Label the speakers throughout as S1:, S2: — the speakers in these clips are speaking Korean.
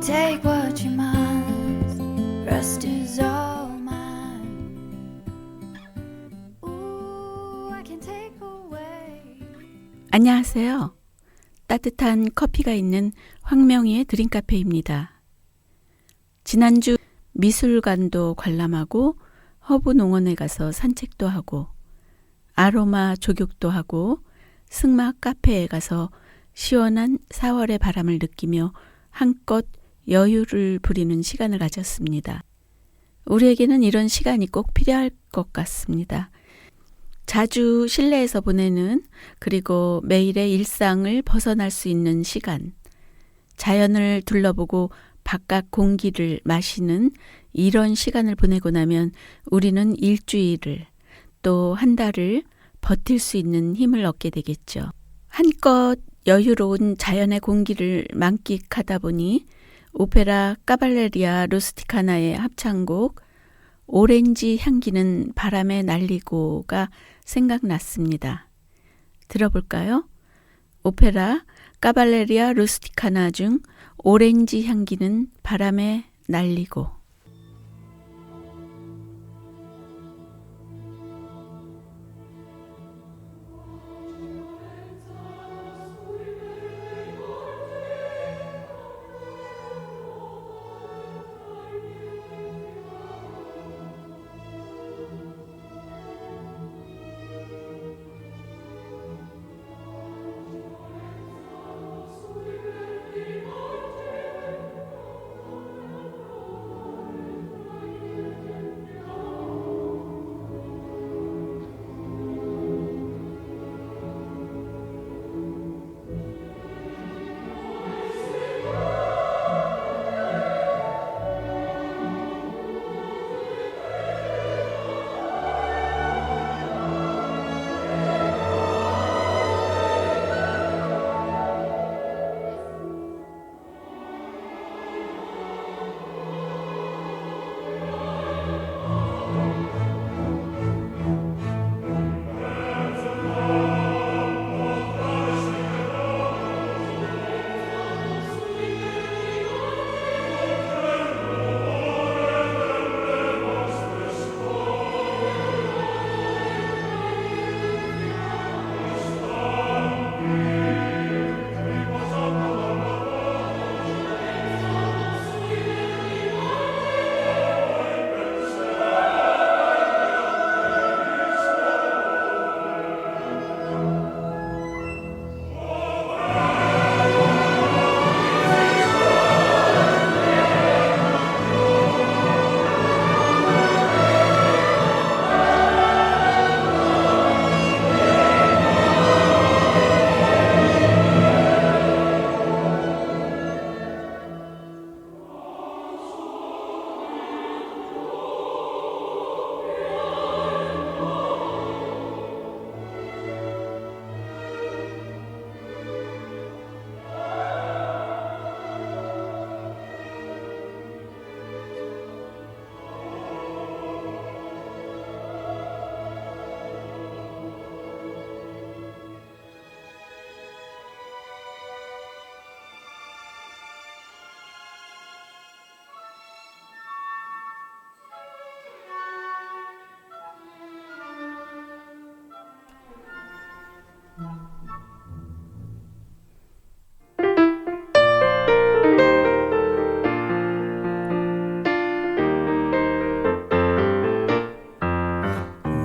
S1: Take what you must, rest is all mine. Ooh, I can take away.
S2: 안녕하세요. 따뜻한 커피가 있는 황명희의 드림카페입니다. 지난주 미술관도 관람하고 허브농원에 가서 산책도 하고 아로마 족욕도 하고 승마 카페에 가서 시원한 4월의 바람을 느끼며 한껏 여유를 부리는 시간을 가졌습니다. 우리에게는 이런 시간이 꼭 필요할 것 같습니다. 자주 실내에서 보내는 그리고 매일의 일상을 벗어날 수 있는 시간, 자연을 둘러보고 바깥 공기를 마시는 이런 시간을 보내고 나면 우리는 일주일을 또 한 달을 버틸 수 있는 힘을 얻게 되겠죠. 한껏 여유로운 자연의 공기를 만끽하다 보니 오페라 까발레리아 루스티카나의 합창곡 오렌지 향기는 바람에 날리고가 생각났습니다. 들어볼까요? 오페라 까발레리아 루스티카나 중 오렌지 향기는 바람에 날리고.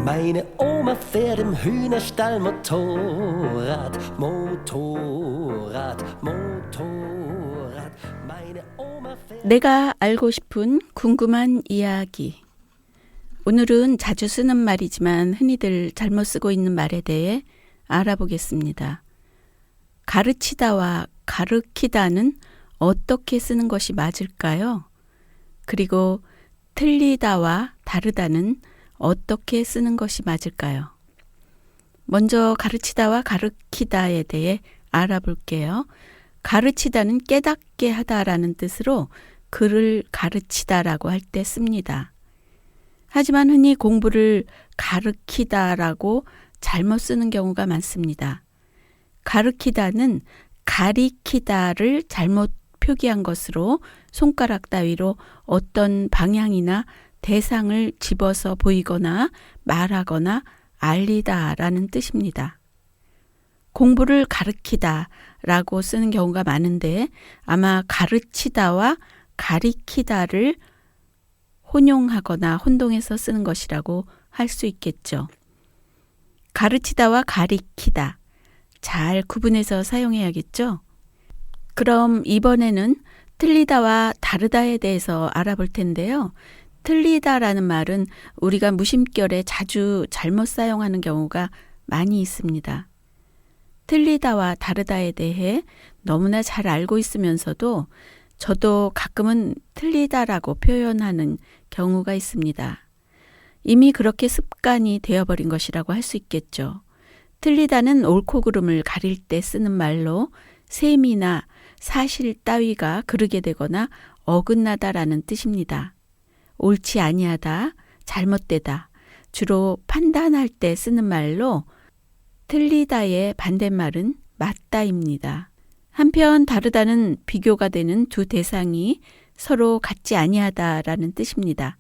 S3: Meine Oma fährt im Hühnerstall Motorrad, Motorrad, Motorrad. Meine Oma fährt.
S2: 내가 알고 싶은 궁금한 이야기. 오늘은 자주 쓰는 말이지만 흔히들 잘못 쓰고 있는 말에 대해 알아보겠습니다. 가르치다와 가르키다는 어떻게 쓰는 것이 맞을까요? 그리고 틀리다와 다르다는 어떻게 쓰는 것이 맞을까요? 먼저 가르치다와 가르키다에 대해 알아볼게요. 가르치다는 깨닫게 하다라는 뜻으로 글을 가르치다라고 할 때 씁니다. 하지만 흔히 공부를 가르키다라고 잘못 쓰는 경우가 많습니다. 가르키다는 가리키다를 잘못 표기한 것으로 손가락 따위로 어떤 방향이나 대상을 집어서 보이거나 말하거나 알리다라는 뜻입니다. 공부를 가르치다 라고 쓰는 경우가 많은데 아마 가르치다와 가리키다를 혼용하거나 혼동해서 쓰는 것이라고 할 수 있겠죠. 가르치다와 가리키다 잘 구분해서 사용해야겠죠. 그럼 이번에는 틀리다와 다르다에 대해서 알아볼 텐데요. 틀리다라는 말은 우리가 무심결에 자주 잘못 사용하는 경우가 많이 있습니다. 틀리다와 다르다에 대해 너무나 잘 알고 있으면서도 저도 가끔은 틀리다라고 표현하는 경우가 있습니다. 이미 그렇게 습관이 되어버린 것이라고 할 수 있겠죠. 틀리다는 옳고 그름을 가릴 때 쓰는 말로 셈이나 사실 따위가 그르게 되거나 어긋나다라는 뜻입니다. 옳지 아니하다, 잘못되다, 주로 판단할 때 쓰는 말로 틀리다의 반대말은 맞다입니다. 한편 다르다는 비교가 되는 두 대상이 서로 같지 아니하다라는 뜻입니다.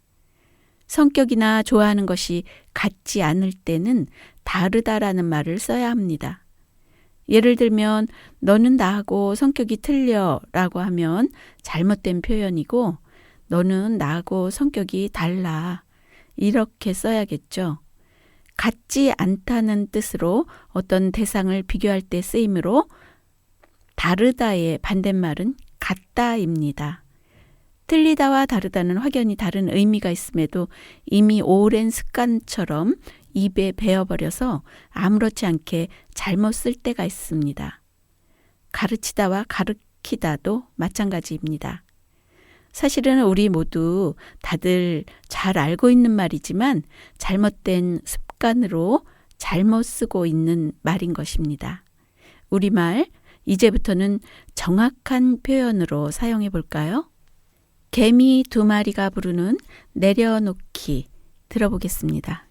S2: 성격이나 좋아하는 것이 같지 않을 때는 다르다라는 말을 써야 합니다. 예를 들면 너는 나하고 성격이 틀려 라고 하면 잘못된 표현이고 너는 나하고 성격이 달라 이렇게 써야겠죠. 같지 않다는 뜻으로 어떤 대상을 비교할 때 쓰이므로 다르다의 반대말은 같다입니다. 틀리다와 다르다는 확연히 다른 의미가 있음에도 이미 오랜 습관처럼 입에 배어버려서 아무렇지 않게 잘못 쓸 때가 있습니다. 가르치다와 가르키다도 마찬가지입니다. 사실은 우리 모두 다들 잘 알고 있는 말이지만 잘못된 습관으로 잘못 쓰고 있는 말인 것입니다. 우리말 이제부터는 정확한 표현으로 사용해 볼까요? 개미 두 마리가 부르는 내려놓기 들어보겠습니다.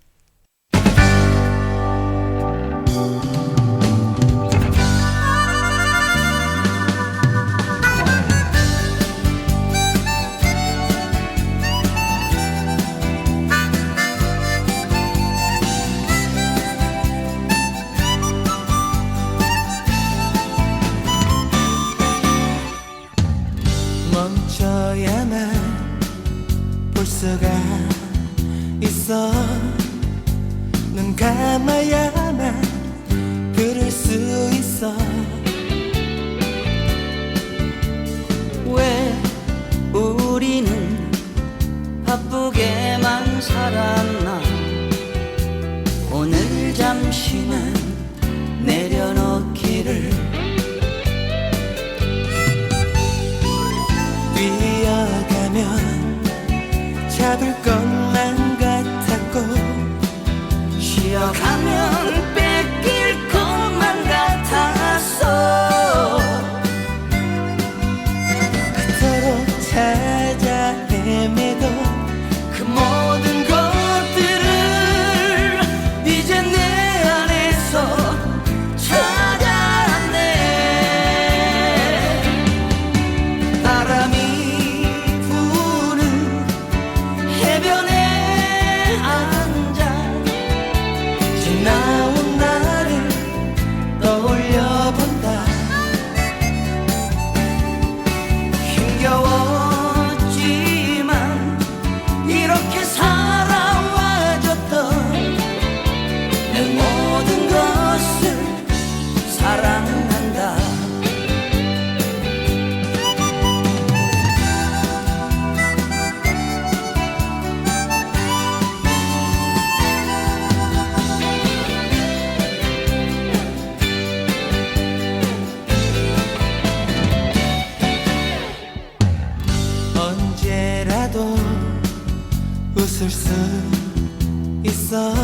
S4: 멈춰야만 볼 수가 있어. 눈 감아야만 들을 수 있어.
S5: 왜 우리는 바쁘게만 살았나. 오늘 잠시만 내려놓기를.
S4: 뛰어가면 잡을 것만 같았고
S5: 쉬어가면 뺏길 것만 같았어.
S4: 그토록 찾아 헤매도
S5: 그 모든 것들을 이제 내 안에서 찾아내. 바람이 부는 해변에 앉아 지나온 나를 떠올려본다. 힘겨웠지만 이렇게 살아와줬던 내 모든 것을 사랑한다.
S4: 언제라도 웃을 수 있어.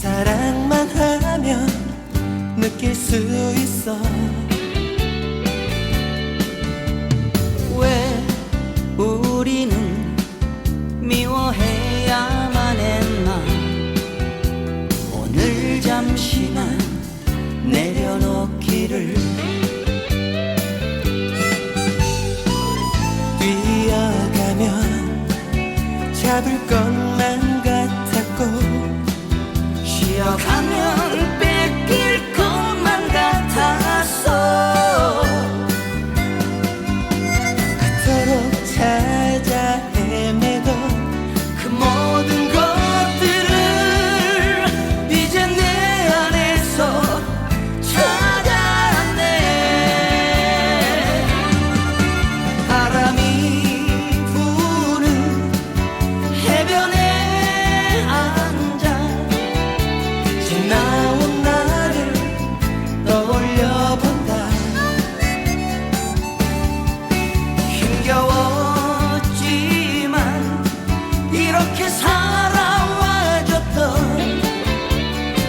S4: 사랑만 하면 느낄 수 있어.
S5: 왜 우리는 미워해야만 했나. 오늘 잠시만 내려놓기를.
S4: 잡을 것만 같았고
S5: 쉬어가면 뺏길 것만 같았어.
S4: 그토록 찾아 헤매던
S5: 그 모든 것들을 이제 내 안에서 찾아내. 바람이 부는 해변에 앉아
S4: 지나온 나를 떠올려본다.
S5: 힘겨웠지만 이렇게 살아와줬던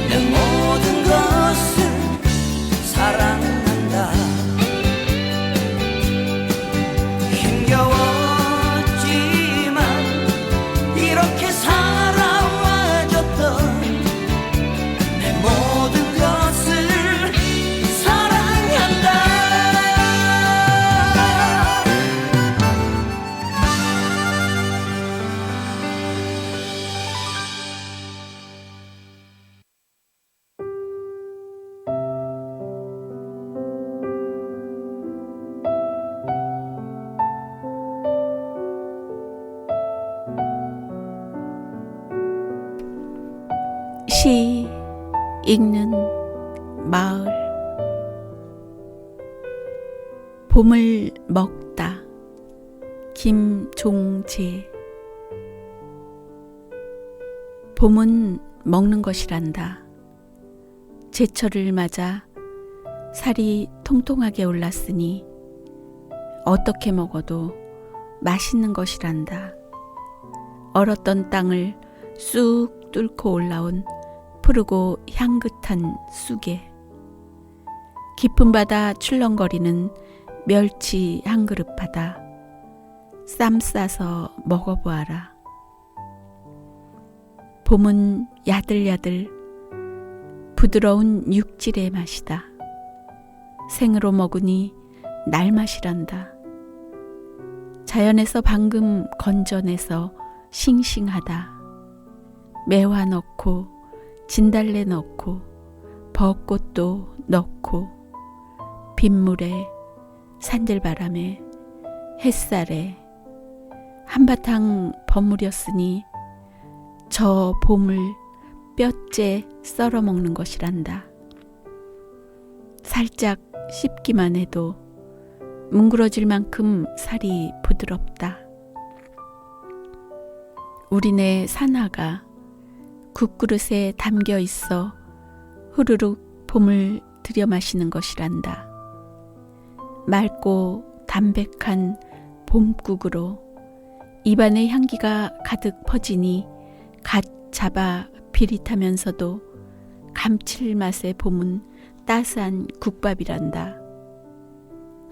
S5: 내 모든 것을 사랑한다. 힘겨웠지만 이렇게 살아와줬던 내 모든 것을 사랑한다.
S2: 시 읽는 마을. 봄을 먹다. 김종재. 봄은 먹는 것이란다. 제철을 맞아 살이 통통하게 올랐으니 어떻게 먹어도 맛있는 것이란다. 얼었던 땅을 쑥 뚫고 올라온 푸르고 향긋한 쑥에 깊은 바다 출렁거리는 멸치 한 그릇 받아 쌈 싸서 먹어보아라. 봄은 야들야들 부드러운 육질의 맛이다. 생으로 먹으니 날맛이란다. 자연에서 방금 건져내서 싱싱하다. 매화 넣고 진달래 넣고 벚꽃도 넣고 빗물에 산들바람에 햇살에 한바탕 버무렸으니 저 봄을 뼈째 썰어 먹는 것이란다. 살짝 씹기만 해도 뭉그러질 만큼 살이 부드럽다. 우리네 산하가 국그릇에 담겨 있어 후루룩 봄을 들여 마시는 것이란다. 맑고 담백한 봄국으로 입안의 향기가 가득 퍼지니 갓 잡아 비릿하면서도 감칠맛의 봄은 따스한 국밥이란다.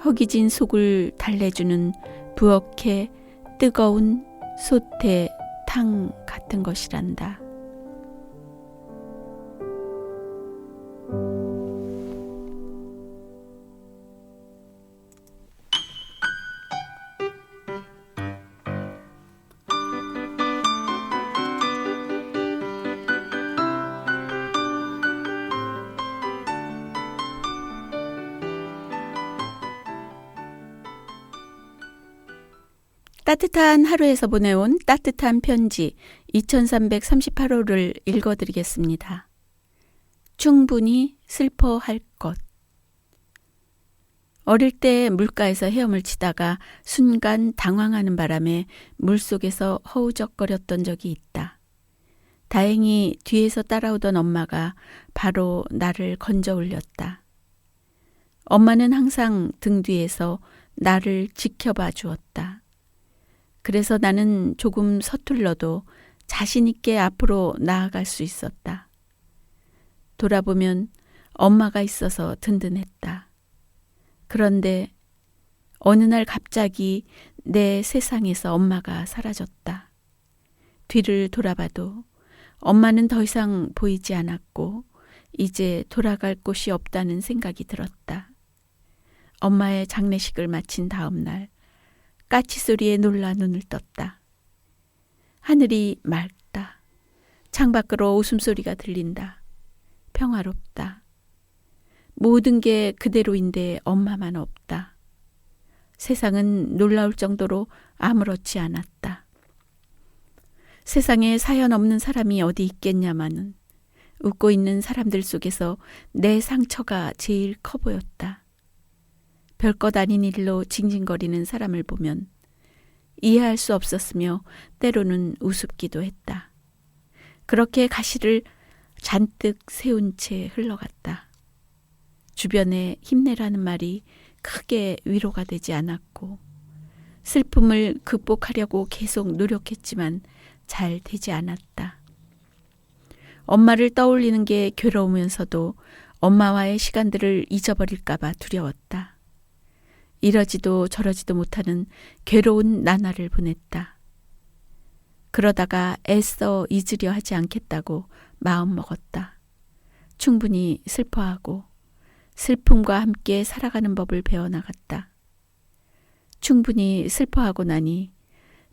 S2: 허기진 속을 달래주는 부엌의 뜨거운 솥의 탕 같은 것이란다. 따뜻한 하루에서 보내온 따뜻한 편지 2338호를 읽어드리겠습니다. 충분히 슬퍼할 것. 어릴 때 물가에서 헤엄을 치다가 순간 당황하는 바람에 물속에서 허우적거렸던 적이 있다. 다행히 뒤에서 따라오던 엄마가 바로 나를 건져 올렸다. 엄마는 항상 등 뒤에서 나를 지켜봐 주었다. 그래서 나는 조금 서툴러도 자신 있게 앞으로 나아갈 수 있었다. 돌아보면 엄마가 있어서 든든했다. 그런데 어느 날 갑자기 내 세상에서 엄마가 사라졌다. 뒤를 돌아봐도 엄마는 더 이상 보이지 않았고 이제 돌아갈 곳이 없다는 생각이 들었다. 엄마의 장례식을 마친 다음 날 까치 소리에 놀라 눈을 떴다. 하늘이 맑다. 창밖으로 웃음소리가 들린다. 평화롭다. 모든 게 그대로인데 엄마만 없다. 세상은 놀라울 정도로 아무렇지 않았다. 세상에 사연 없는 사람이 어디 있겠냐마는 웃고 있는 사람들 속에서 내 상처가 제일 커 보였다. 별것 아닌 일로 징징거리는 사람을 보면 이해할 수 없었으며 때로는 우습기도 했다. 그렇게 가시를 잔뜩 세운 채 흘러갔다. 주변에 힘내라는 말이 크게 위로가 되지 않았고 슬픔을 극복하려고 계속 노력했지만 잘 되지 않았다. 엄마를 떠올리는 게 괴로우면서도 엄마와의 시간들을 잊어버릴까 봐 두려웠다. 이러지도 저러지도 못하는 괴로운 나날을 보냈다. 그러다가 애써 잊으려 하지 않겠다고 마음먹었다. 충분히 슬퍼하고 슬픔과 함께 살아가는 법을 배워나갔다. 충분히 슬퍼하고 나니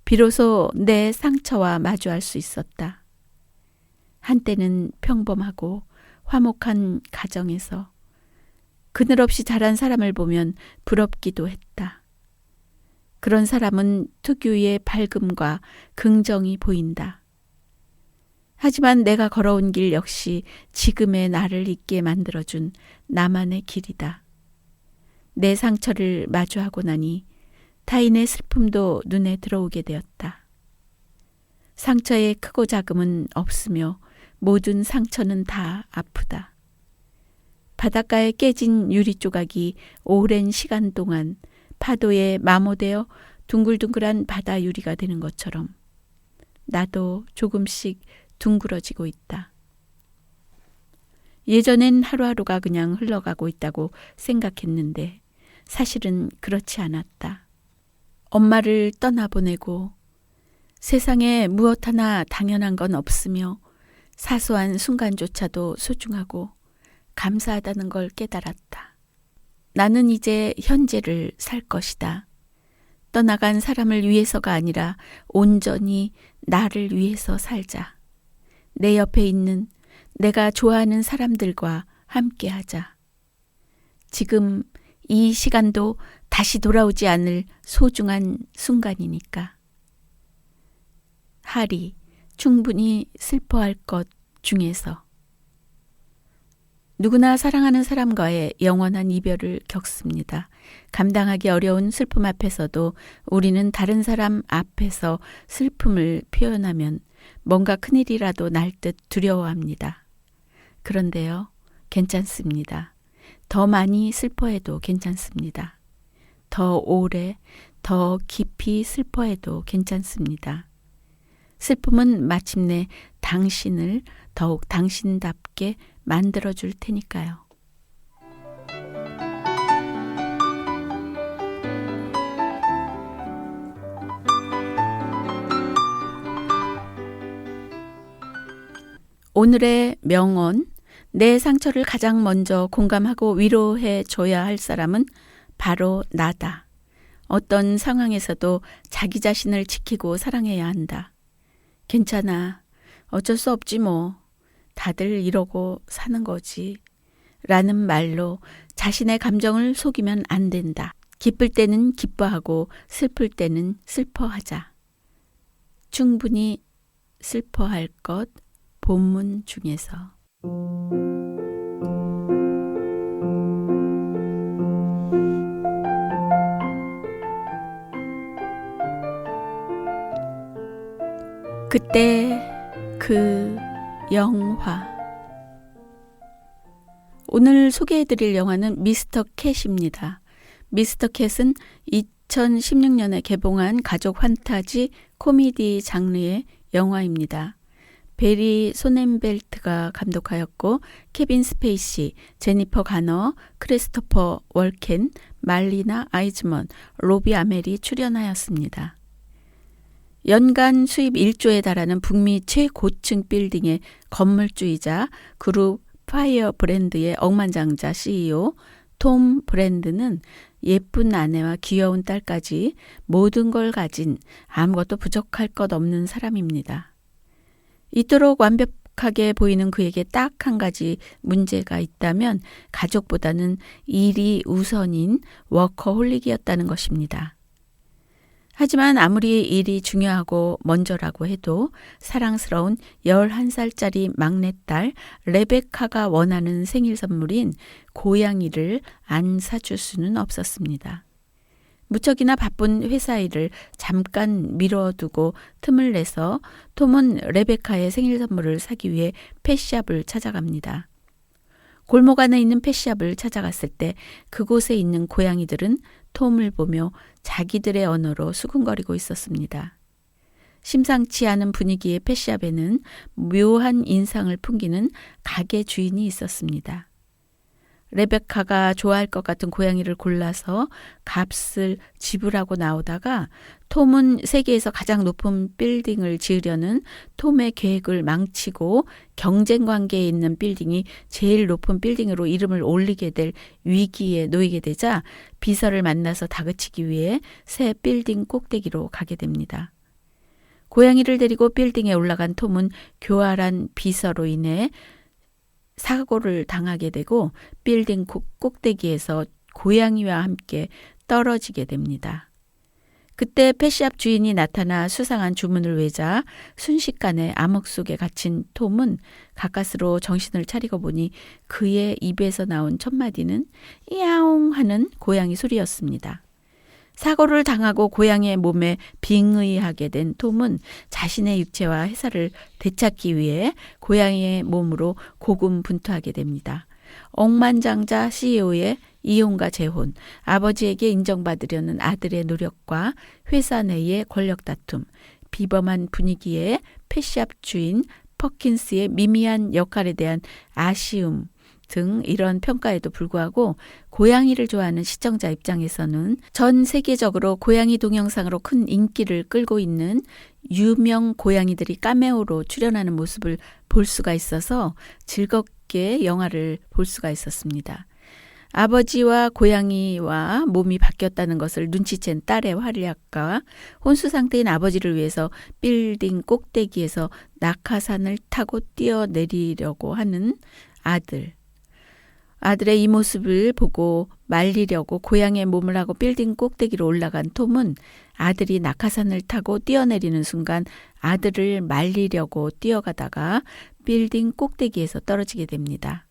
S2: 비로소 내 상처와 마주할 수 있었다. 한때는 평범하고 화목한 가정에서 그늘없이 자란 사람을 보면 부럽기도 했다. 그런 사람은 특유의 밝음과 긍정이 보인다. 하지만 내가 걸어온 길 역시 지금의 나를 있게 만들어준 나만의 길이다. 내 상처를 마주하고 나니 타인의 슬픔도 눈에 들어오게 되었다. 상처의 크고 작음은 없으며 모든 상처는 다 아프다. 바닷가에 깨진 유리 조각이 오랜 시간 동안 파도에 마모되어 둥글둥글한 바다 유리가 되는 것처럼 나도 조금씩 둥그러지고 있다. 예전엔 하루하루가 그냥 흘러가고 있다고 생각했는데 사실은 그렇지 않았다. 엄마를 떠나보내고 세상에 무엇 하나 당연한 건 없으며 사소한 순간조차도 소중하고 감사하다는 걸 깨달았다. 나는 이제 현재를 살 것이다. 떠나간 사람을 위해서가 아니라 온전히 나를 위해서 살자. 내 옆에 있는 내가 좋아하는 사람들과 함께하자. 지금 이 시간도 다시 돌아오지 않을 소중한 순간이니까. 하리, 충분히 슬퍼할 것 중에서. 누구나 사랑하는 사람과의 영원한 이별을 겪습니다. 감당하기 어려운 슬픔 앞에서도 우리는 다른 사람 앞에서 슬픔을 표현하면 뭔가 큰일이라도 날 듯 두려워합니다. 그런데요, 괜찮습니다. 더 많이 슬퍼해도 괜찮습니다. 더 오래, 더 깊이 슬퍼해도 괜찮습니다. 슬픔은 마침내 당신을 더욱 당신답게 만들어줄 테니까요. 오늘의 명언, 내 상처를 가장 먼저 공감하고 위로해 줘야 할 사람은 바로 나다. 어떤 상황에서도 자기 자신을 지키고 사랑해야 한다. 괜찮아. 어쩔 수 없지 뭐. 다들 이러고 사는 거지. 라는 말로 자신의 감정을 속이면 안 된다. 기쁠 때는 기뻐하고 슬플 때는 슬퍼하자. 충분히 슬퍼할 것 본문 중에서. 그때 그 영화. 오늘 소개해드릴 영화는 미스터 캣입니다. 미스터 캣은 2016년에 개봉한 가족 판타지 코미디 장르의 영화입니다. 베리 소넨벨트가 감독하였고 케빈 스페이시, 제니퍼 가너, 크리스토퍼 월켄, 말리나 아이즈먼, 로비 아멜이 출연하였습니다. 연간 수입 1조에 달하는 북미 최고층 빌딩의 건물주이자 그룹 파이어 브랜드의 억만장자 CEO 톰 브랜드는 예쁜 아내와 귀여운 딸까지 모든 걸 가진 아무것도 부족할 것 없는 사람입니다. 이토록 완벽하게 보이는 그에게 딱 한 가지 문제가 있다면 가족보다는 일이 우선인 워커홀릭이었다는 것입니다. 하지만 아무리 일이 중요하고 먼저라고 해도 사랑스러운 11살짜리 막내딸 레베카가 원하는 생일 선물인 고양이를 안 사줄 수는 없었습니다. 무척이나 바쁜 회사 일을 잠깐 미뤄두고 틈을 내서 톰은 레베카의 생일 선물을 사기 위해 펫샵을 찾아갑니다. 골목 안에 있는 펫샵을 찾아갔을 때 그곳에 있는 고양이들은 톰을 보며 자기들의 언어로 수군거리고 있었습니다. 심상치 않은 분위기의 펫샵에는 묘한 인상을 풍기는 가게 주인이 있었습니다. 레베카가 좋아할 것 같은 고양이를 골라서 값을 지불하고 나오다가 톰은 세계에서 가장 높은 빌딩을 지으려는 톰의 계획을 망치고 경쟁 관계에 있는 빌딩이 제일 높은 빌딩으로 이름을 올리게 될 위기에 놓이게 되자 비서를 만나서 다그치기 위해 새 빌딩 꼭대기로 가게 됩니다. 고양이를 데리고 빌딩에 올라간 톰은 교활한 비서로 인해 사고를 당하게 되고 빌딩 꼭대기에서 고양이와 함께 떨어지게 됩니다. 그때 펫샵 주인이 나타나 수상한 주문을 외자 순식간에 암흑 속에 갇힌 톰은 가까스로 정신을 차리고 보니 그의 입에서 나온 첫 마디는 야옹 하는 고양이 소리였습니다. 사고를 당하고 고양이의 몸에 빙의하게 된 톰은 자신의 육체와 회사를 되찾기 위해 고양이의 몸으로 고군분투하게 됩니다. 억만장자 CEO의 이혼과 재혼, 아버지에게 인정받으려는 아들의 노력과 회사 내의 권력 다툼, 비범한 분위기의 펫샵 주인 퍼킨스의 미미한 역할에 대한 아쉬움 등 이런 평가에도 불구하고 고양이를 좋아하는 시청자 입장에서는 전 세계적으로 고양이 동영상으로 큰 인기를 끌고 있는 유명 고양이들이 카메오로 출연하는 모습을 볼 수가 있어서 즐겁게 영화를 볼 수가 있었습니다. 아버지와 고양이와 몸이 바뀌었다는 것을 눈치챈 딸의 활약과 혼수 상태인 아버지를 위해서 빌딩 꼭대기에서 낙하산을 타고 뛰어내리려고 하는 아들의 이 모습을 보고 말리려고 고양이의 몸을 하고 빌딩 꼭대기로 올라간 톰은 아들이 낙하산을 타고 뛰어내리는 순간 아들을 말리려고 뛰어가다가 빌딩 꼭대기에서 떨어지게 됩니다.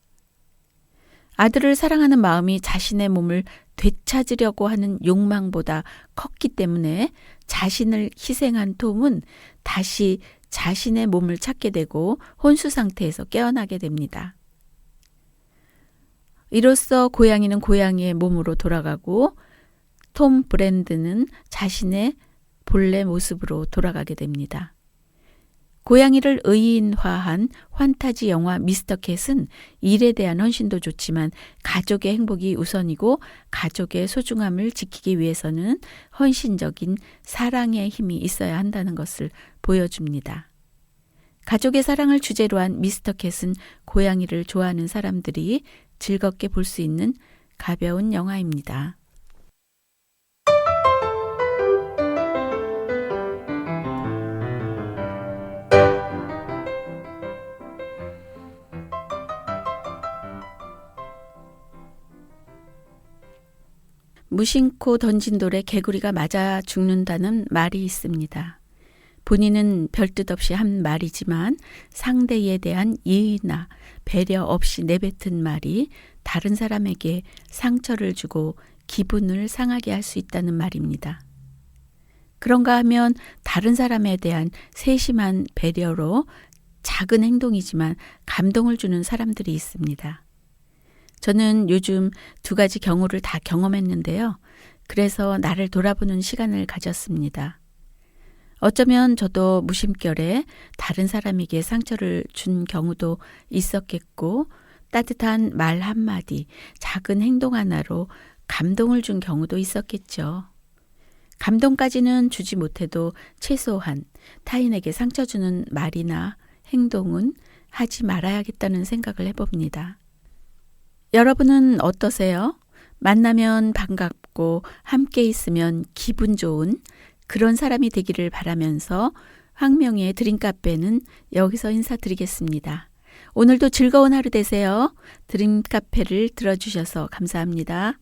S2: 아들을 사랑하는 마음이 자신의 몸을 되찾으려고 하는 욕망보다 컸기 때문에 자신을 희생한 톰은 다시 자신의 몸을 찾게 되고 혼수 상태에서 깨어나게 됩니다. 이로써 고양이는 고양이의 몸으로 돌아가고 톰 브랜드는 자신의 본래 모습으로 돌아가게 됩니다. 고양이를 의인화한 환타지 영화 미스터 캣은 일에 대한 헌신도 좋지만 가족의 행복이 우선이고 가족의 소중함을 지키기 위해서는 헌신적인 사랑의 힘이 있어야 한다는 것을 보여줍니다. 가족의 사랑을 주제로 한 미스터 캣은 고양이를 좋아하는 사람들이 즐겁게 볼 수 있는 가벼운 영화입니다. 무심코 던진 돌에 개구리가 맞아 죽는다는 말이 있습니다. 본인은 별뜻 없이 한 말이지만 상대에 대한 예의나 배려 없이 내뱉은 말이 다른 사람에게 상처를 주고 기분을 상하게 할 수 있다는 말입니다. 그런가 하면 다른 사람에 대한 세심한 배려로 작은 행동이지만 감동을 주는 사람들이 있습니다. 저는 요즘 두 가지 경우를 다 경험했는데요. 그래서 나를 돌아보는 시간을 가졌습니다. 어쩌면 저도 무심결에 다른 사람에게 상처를 준 경우도 있었겠고 따뜻한 말 한마디, 작은 행동 하나로 감동을 준 경우도 있었겠죠. 감동까지는 주지 못해도 최소한 타인에게 상처 주는 말이나 행동은 하지 말아야겠다는 생각을 해봅니다. 여러분은 어떠세요? 만나면 반갑고 함께 있으면 기분 좋은 그런 사람이 되기를 바라면서 황명희의 드림카페는 여기서 인사드리겠습니다. 오늘도 즐거운 하루 되세요. 드림카페를 들어주셔서 감사합니다.